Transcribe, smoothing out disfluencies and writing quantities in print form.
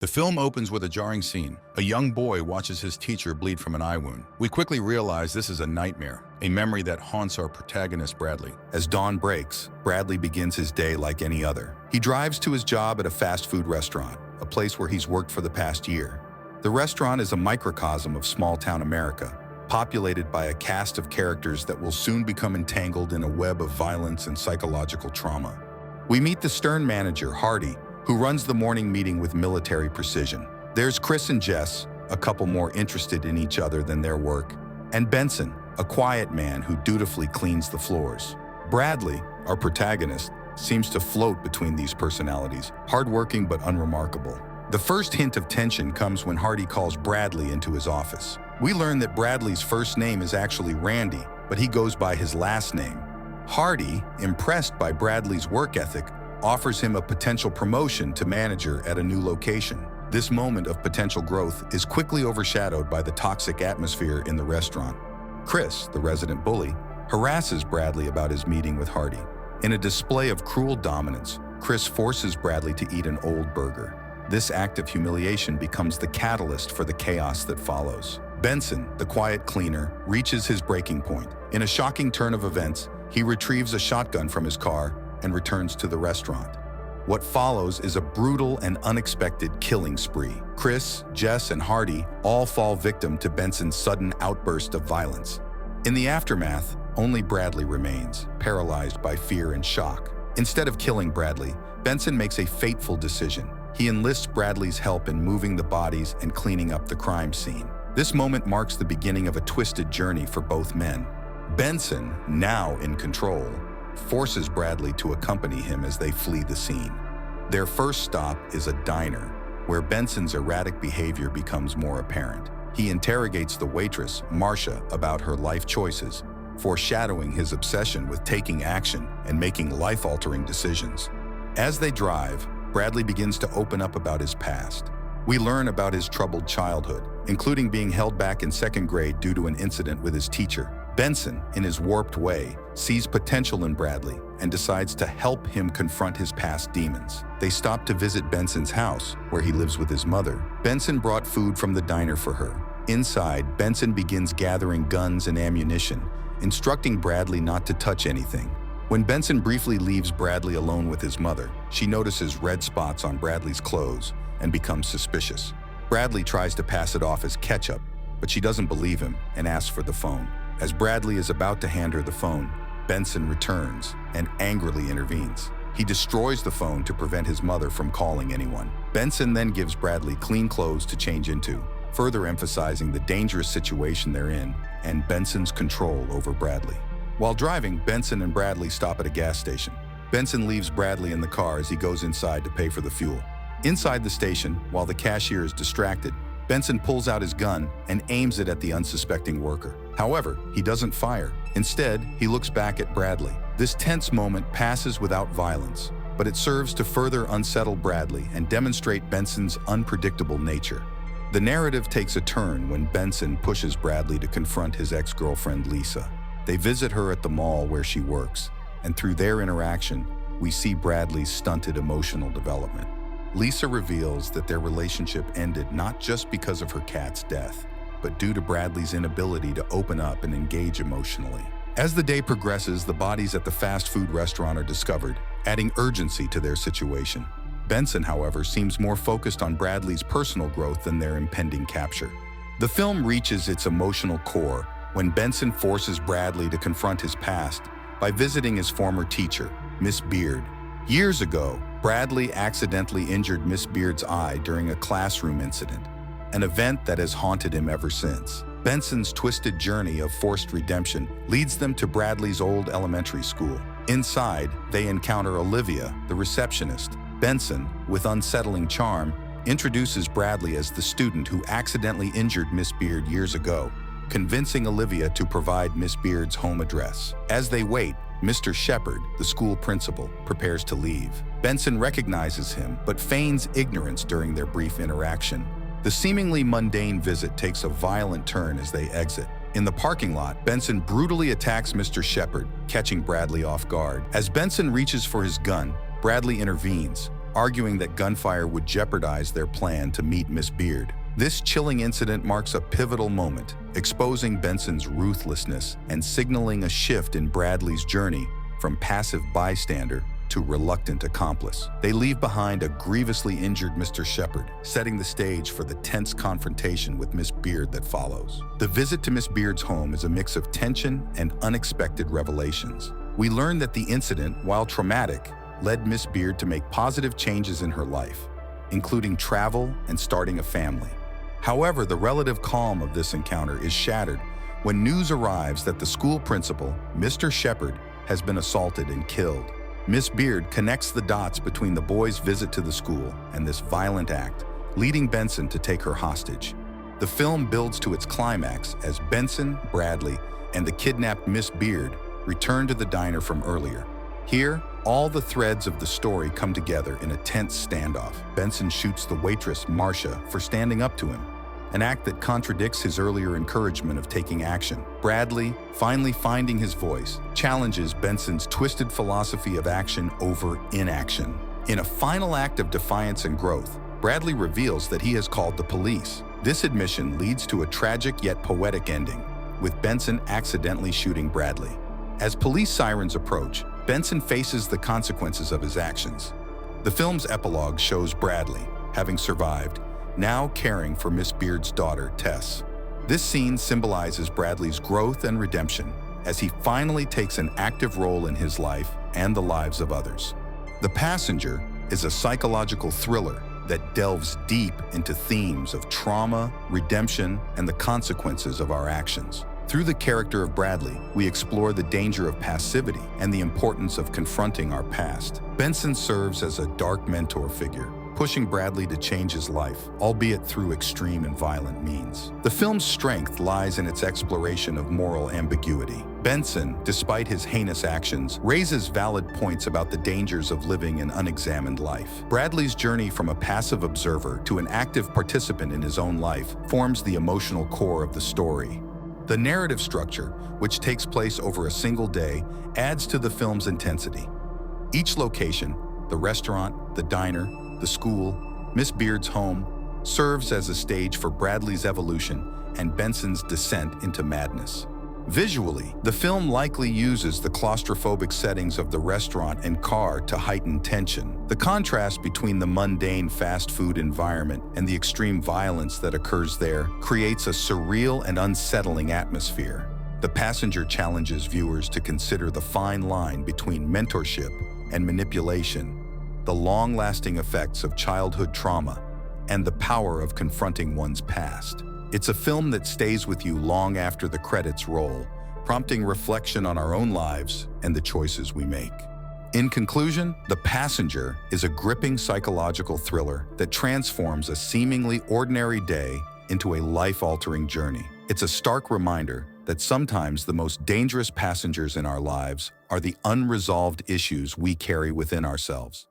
The film opens with a jarring scene. A young boy watches his teacher bleed from an eye wound. We quickly realize this is a nightmare, a memory that haunts our protagonist, Bradley. As dawn breaks, Bradley begins his day like any other. He drives to his job at a fast food restaurant, a place where he's worked for the past year. The restaurant is a microcosm of small-town America, populated by a cast of characters that will soon become entangled in a web of violence and psychological trauma. We meet the stern manager, Hardy, who runs the morning meeting with military precision. There's Chris and Jess, a couple more interested in each other than their work, and Benson, a quiet man who dutifully cleans the floors. Bradley, our protagonist, seems to float between these personalities, hardworking but unremarkable. The first hint of tension comes when Hardy calls Bradley into his office. We learn that Bradley's first name is actually Randy, but he goes by his last name. Hardy, impressed by Bradley's work ethic, offers him a potential promotion to manager at a new location. This moment of potential growth is quickly overshadowed by the toxic atmosphere in the restaurant. Chris, the resident bully, harasses Bradley about his meeting with Hardy. In a display of cruel dominance, Chris forces Bradley to eat an old burger. This act of humiliation becomes the catalyst for the chaos that follows. Benson, the quiet cleaner, reaches his breaking point. In a shocking turn of events, he retrieves a shotgun from his car and returns to the restaurant. What follows is a brutal and unexpected killing spree. Chris, Jess, and Hardy all fall victim to Benson's sudden outburst of violence. In the aftermath, only Bradley remains, paralyzed by fear and shock. Instead of killing Bradley, Benson makes a fateful decision. He enlists Bradley's help in moving the bodies and cleaning up the crime scene. This moment marks the beginning of a twisted journey for both men. Benson, now in control, forces Bradley to accompany him as they flee the scene. Their first stop is a diner, where Benson's erratic behavior becomes more apparent. He interrogates the waitress, Marcia, about her life choices, foreshadowing his obsession with taking action and making life-altering decisions. As they drive, Bradley begins to open up about his past. We learn about his troubled childhood, including being held back in second grade due to an incident with his teacher. Benson, in his warped way, sees potential in Bradley and decides to help him confront his past demons. They stop to visit Benson's house, where he lives with his mother. Benson brought food from the diner for her. Inside, Benson begins gathering guns and ammunition, instructing Bradley not to touch anything. When Benson briefly leaves Bradley alone with his mother, she notices red spots on Bradley's clothes and becomes suspicious. Bradley tries to pass it off as ketchup, but she doesn't believe him and asks for the phone. As Bradley is about to hand her the phone, Benson returns and angrily intervenes. He destroys the phone to prevent his mother from calling anyone. Benson then gives Bradley clean clothes to change into, further emphasizing the dangerous situation they're in and Benson's control over Bradley. While driving, Benson and Bradley stop at a gas station. Benson leaves Bradley in the car as he goes inside to pay for the fuel. Inside the station, while the cashier is distracted, Benson pulls out his gun and aims it at the unsuspecting worker. However, he doesn't fire. Instead, he looks back at Bradley. This tense moment passes without violence, but it serves to further unsettle Bradley and demonstrate Benson's unpredictable nature. The narrative takes a turn when Benson pushes Bradley to confront his ex-girlfriend Lisa. They visit her at the mall where she works, and through their interaction, we see Bradley's stunted emotional development. Lisa reveals that their relationship ended not just because of her cat's death, but due to Bradley's inability to open up and engage emotionally. As the day progresses, the bodies at the fast food restaurant are discovered, adding urgency to their situation. Benson, however, seems more focused on Bradley's personal growth than their impending capture. The film reaches its emotional core when Benson forces Bradley to confront his past by visiting his former teacher, Miss Beard. Years ago, Bradley accidentally injured Miss Beard's eye during a classroom incident, an event that has haunted him ever since. Benson's twisted journey of forced redemption leads them to Bradley's old elementary school. Inside, they encounter Olivia, the receptionist. Benson, with unsettling charm, introduces Bradley as the student who accidentally injured Miss Beard years ago, convincing Olivia to provide Miss Beard's home address. As they wait, Mr. Shepard, the school principal, prepares to leave. Benson recognizes him, but feigns ignorance during their brief interaction. The seemingly mundane visit takes a violent turn as they exit. In the parking lot, Benson brutally attacks Mr. Shepard, catching Bradley off guard. As Benson reaches for his gun, Bradley intervenes, arguing that gunfire would jeopardize their plan to meet Miss Beard. This chilling incident marks a pivotal moment, exposing Benson's ruthlessness and signaling a shift in Bradley's journey from passive bystander to reluctant accomplice. They leave behind a grievously injured Mr. Shepard, setting the stage for the tense confrontation with Miss Beard that follows. The visit to Miss Beard's home is a mix of tension and unexpected revelations. We learn that the incident, while traumatic, led Miss Beard to make positive changes in her life, including travel and starting a family. However, the relative calm of this encounter is shattered when news arrives that the school principal, Mr. Shepard, has been assaulted and killed. Miss Beard connects the dots between the boy's visit to the school and this violent act, leading Benson to take her hostage. The film builds to its climax as Benson, Bradley, and the kidnapped Miss Beard return to the diner from earlier. Here, all the threads of the story come together in a tense standoff. Benson shoots the waitress, Marcia, for standing up to him, an act that contradicts his earlier encouragement of taking action. Bradley, finally finding his voice, challenges Benson's twisted philosophy of action over inaction. In a final act of defiance and growth, Bradley reveals that he has called the police. This admission leads to a tragic yet poetic ending, with Benson accidentally shooting Bradley. As police sirens approach, Benson faces the consequences of his actions. The film's epilogue shows Bradley, having survived, now caring for Miss Beard's daughter, Tess. This scene symbolizes Bradley's growth and redemption as he finally takes an active role in his life and the lives of others. The Passenger is a psychological thriller that delves deep into themes of trauma, redemption, and the consequences of our actions. Through the character of Bradley, we explore the danger of passivity and the importance of confronting our past. Benson serves as a dark mentor figure, pushing Bradley to change his life, albeit through extreme and violent means. The film's strength lies in its exploration of moral ambiguity. Benson, despite his heinous actions, raises valid points about the dangers of living an unexamined life. Bradley's journey from a passive observer to an active participant in his own life forms the emotional core of the story. The narrative structure, which takes place over a single day, adds to the film's intensity. Each location, the restaurant, the diner, the school, Miss Beard's home, serves as a stage for Bradley's evolution and Benson's descent into madness. Visually, the film likely uses the claustrophobic settings of the restaurant and car to heighten tension. The contrast between the mundane fast food environment and the extreme violence that occurs there creates a surreal and unsettling atmosphere. The Passenger challenges viewers to consider the fine line between mentorship and manipulation, the long-lasting effects of childhood trauma, and the power of confronting one's past. It's a film that stays with you long after the credits roll, prompting reflection on our own lives and the choices we make. In conclusion, The Passenger is a gripping psychological thriller that transforms a seemingly ordinary day into a life-altering journey. It's a stark reminder that sometimes the most dangerous passengers in our lives are the unresolved issues we carry within ourselves.